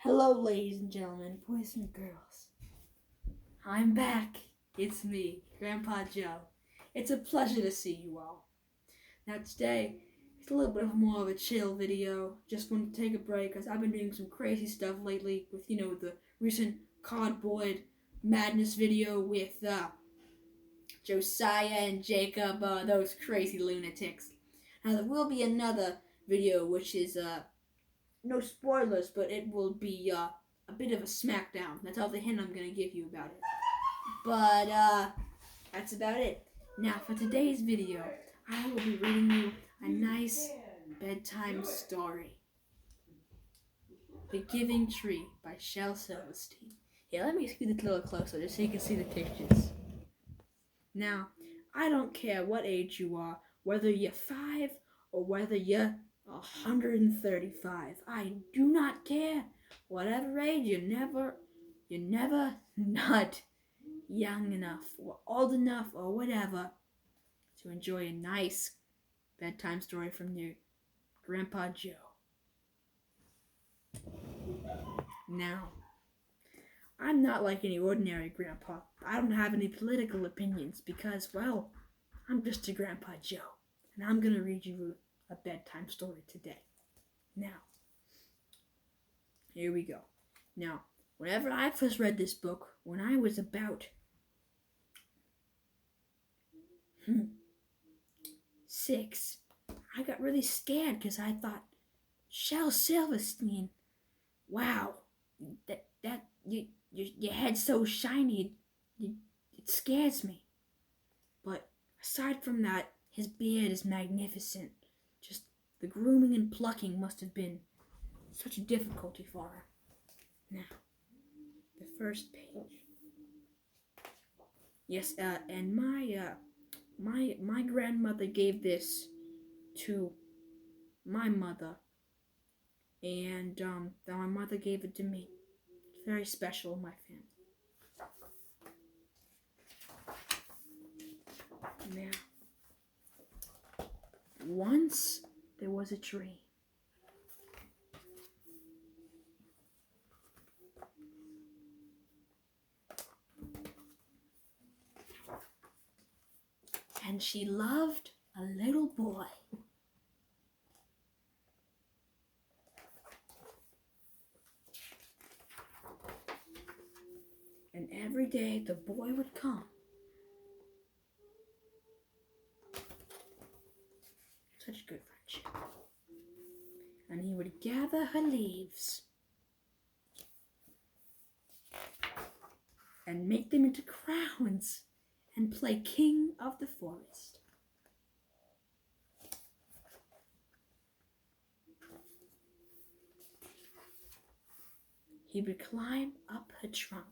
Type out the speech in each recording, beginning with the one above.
Hello, ladies and gentlemen, boys and girls. I'm back. It's me, Grandpa Joe. It's a pleasure to see you all. Now today, it's a little bit more of a chill video. Just want to take a break because I've been doing some crazy stuff lately with, the recent cardboard madness video with Josiah and Jacob, those crazy lunatics. Now there will be another video which is no spoilers, but it will be a bit of a smackdown. That's all the hint I'm going to give you about it. But that's about it. Now for today's video, I will be reading you a nice bedtime story. The Giving Tree by Shel Silverstein. Here, let me scoot it a little closer just so you can see the pictures. Now, I don't care what age you are, whether you're 5 or whether you're 135. I do not care. Whatever age, you're never not young enough or old enough or whatever to enjoy a nice bedtime story from your Grandpa Joe. Now, I'm not like any ordinary grandpa. I don't have any political opinions because, well, I'm just a Grandpa Joe. And I'm going to read you a bedtime story today. Now, here we go. Now, whenever I first read this book, when I was about 6, I got really scared because I thought, Shel Silverstein, wow, your head's so shiny, it scares me. But aside from that, his beard is magnificent. Just the grooming and plucking must have been such a difficulty for her. Now, the first page. Yes, and my grandmother gave this to my mother, and then my mother gave it to me. It's very special in my family. Now, once there was a tree. And she loved a little boy. And every day the boy would come. Such a good friendship. And he would gather her leaves and make them into crowns and play king of the forest. He would climb up her trunk.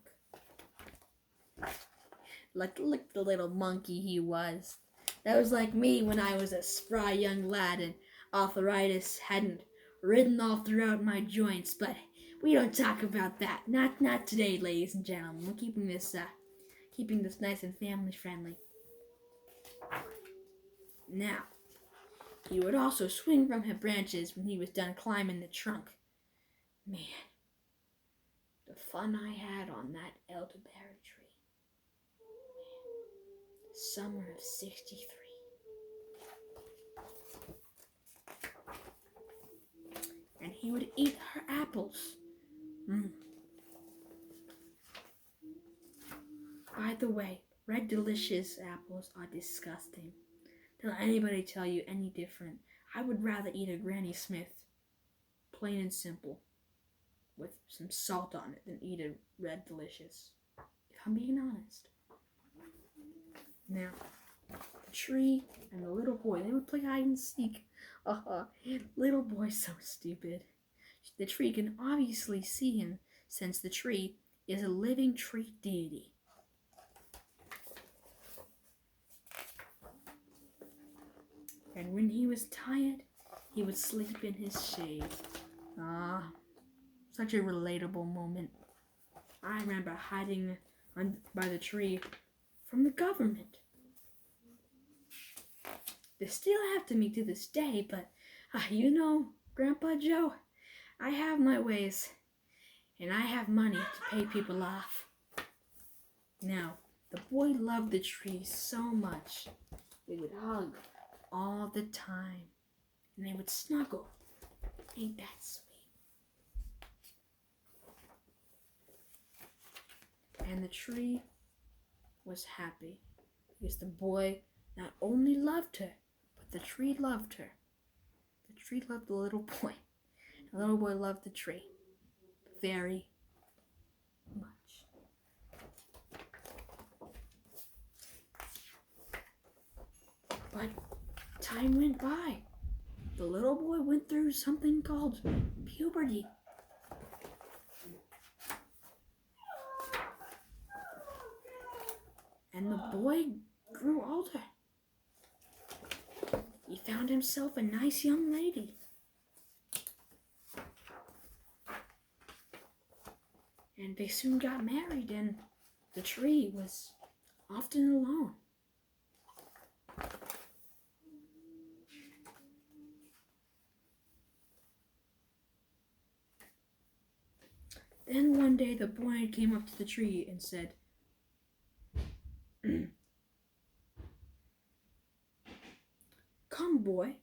Like the little monkey he was. That was like me when I was a spry young lad and arthritis hadn't ridden all throughout my joints, but we don't talk about that. Not today, ladies and gentlemen. We're keeping this nice and family friendly. Now, he would also swing from her branches when he was done climbing the trunk. Man, the fun I had on that elderberry tree. Man, summer of '63. And he would eat her apples. By the way, Red Delicious apples are disgusting. Don't let anybody tell you any different. I would rather eat a Granny Smith, plain and simple, with some salt on it, than eat a Red Delicious, if I'm being honest. Now, the tree and the little boy, they would play hide and seek. Little boy's so stupid. The tree can obviously see him, since the tree is a living tree deity. And when he was tired, he would sleep in his shade. Such a relatable moment. I remember hiding by the tree from the government. They still after me to this day, but Grandpa Joe, I have my ways. and I have money to pay people off. Now, the boy loved the tree so much. They would hug all the time, and they would snuggle. Ain't that sweet? And the tree was happy because the boy not only loved her, but the tree loved her. The tree loved the little boy. The little boy loved the tree very much. But time went by. The little boy went through something called puberty. And the boy grew older. He found himself a nice young lady. And they soon got married, and the tree was often alone. Then one day the boy came up to the tree and said, "Come, boy,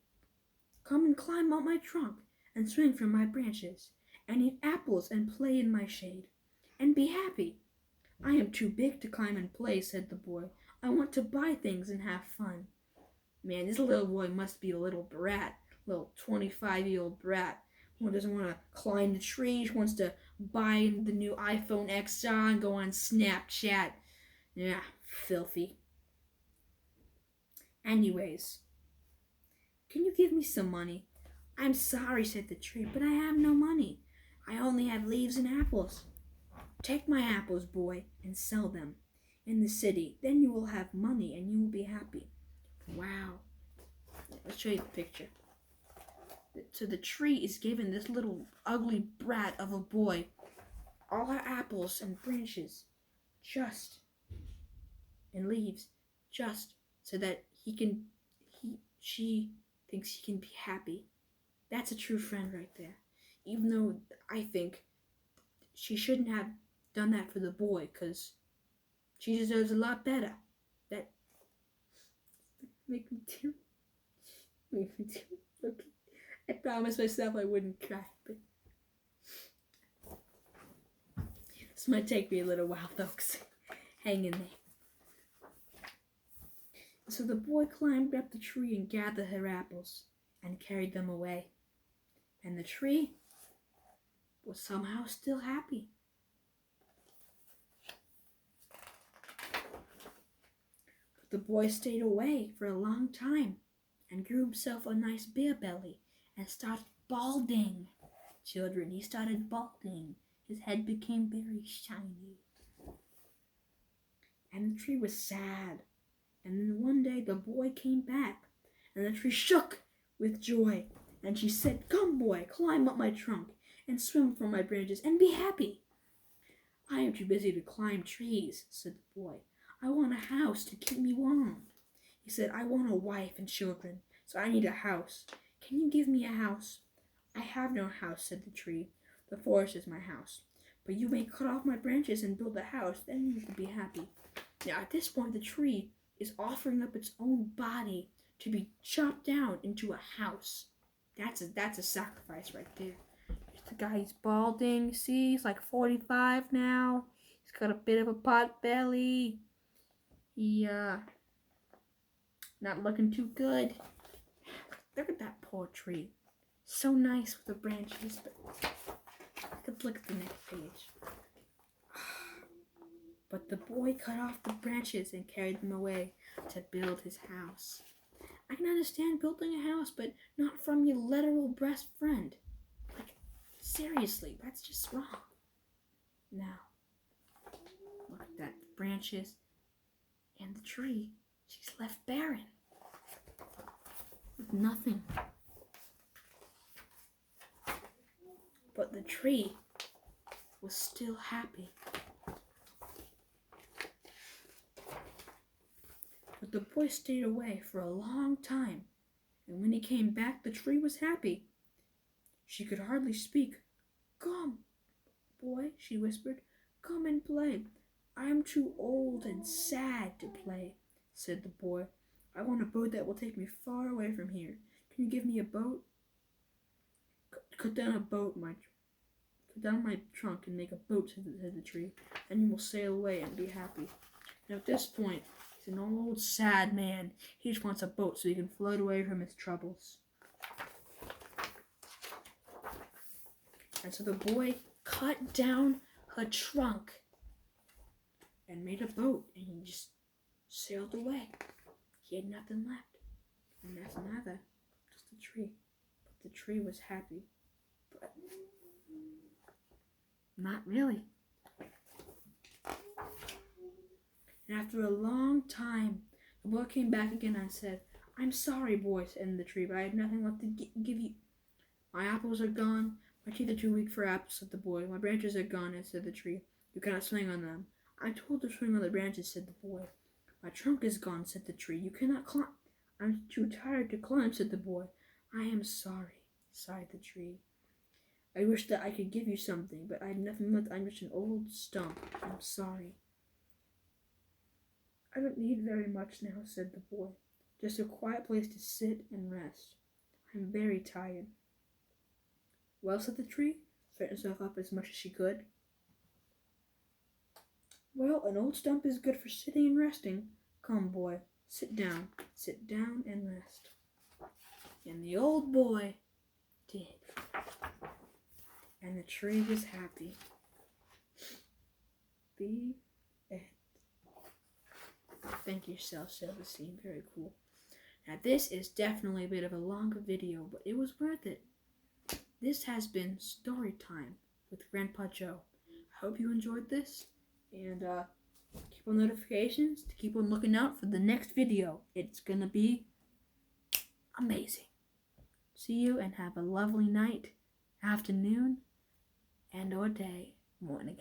come and climb up my trunk and swing from my branches and eat apples and play in my shade and be happy." "I am too big to climb and play," said the boy. "I want to buy things and have fun." Man, this little boy must be a little brat, little 25-year-old brat who doesn't want to climb the tree, who wants to buy the new iPhone XR and go on Snapchat. Yeah, filthy. "Anyways, can you give me some money?" "I'm sorry," said the tree, "but I have no money. I only have leaves and apples." "Take my apples, boy, and sell them in the city. Then you will have money and you will be happy." Wow. Let's show you the picture. So the tree is giving this little ugly brat of a boy all her apples and branches, and leaves, just so that she thinks he can be happy. That's a true friend right there. Even though I think she shouldn't have done that for the boy, because she deserves a lot better. That make me tear. Okay. I promised myself I wouldn't cry, but this might take me a little while, folks. Hang in there. So the boy climbed up the tree and gathered her apples and carried them away. And the tree was somehow still happy. But the boy stayed away for a long time and grew himself a nice beer belly and started balding. Children, he started balding. His head became very shiny. And the tree was sad. And then one day the boy came back, and the tree shook with joy. And she said, "Come, boy, climb up my trunk and swim from my branches and be happy." "I am too busy to climb trees," said the boy. "I want a house to keep me warm." He said, "I want a wife and children, so I need a house. Can you give me a house?" "I have no house," said the tree. "The forest is my house. But you may cut off my branches and build a house, then you will be happy." Now at this point the tree is offering up its own body to be chopped down into a house. That's a sacrifice right there. Here's the guy, he's balding. See, he's like 45 now. He's got a bit of a pot belly. He not looking too good. Look at that poor tree. So nice with the branches, but look at the next page. But the boy cut off the branches and carried them away to build his house. I can understand building a house, but not from your literal best friend. Like, seriously, that's just wrong. Now, look at that, the branches and the tree. She's left barren, with nothing. But the tree was still happy. But the boy stayed away for a long time, and when he came back, the tree was happy. She could hardly speak. "Come, boy," she whispered. "Come and play." "I'm too old and sad to play," said the boy. "I want a boat that will take me far away from here. Can you give me a boat?" Cut down my trunk and make a boat," said the tree, "and you will sail away and be happy." And at this point, he's an old, sad man. He just wants a boat so he can float away from his troubles. And so the boy cut down her trunk and made a boat, and he just sailed away. He had nothing left, and that's nada, just a tree. But the tree was happy, but not really. And after a long time, the boy came back again and said, "I'm sorry, boy," said the tree, "but I have nothing left to give you. My apples are gone. My teeth are too weak for apples," said the boy. "My branches are gone," said the tree. "You cannot swing on them." "I'm told to swing on the branches," said the boy. "My trunk is gone," said the tree. "You cannot climb." "I'm too tired to climb," said the boy. "I am sorry," sighed the tree. "I wish that I could give you something, but I have nothing left. I'm just an old stump. I'm sorry." "I don't need very much now," said the boy. "Just a quiet place to sit and rest. I'm very tired." "Well," said the tree, straightening herself up as much as she could. "Well, an old stump is good for sitting and resting. Come, boy, sit down and rest." And the old boy did. And the tree was happy. The end. Thank you, Shel Silverstein. Very cool. Now, this is definitely a bit of a longer video, but it was worth it. This has been Story Time with Grandpa Joe. I hope you enjoyed this, and keep on notifications to keep on looking out for the next video. It's gonna be amazing. See you, and have a lovely night, afternoon, and or day, morning.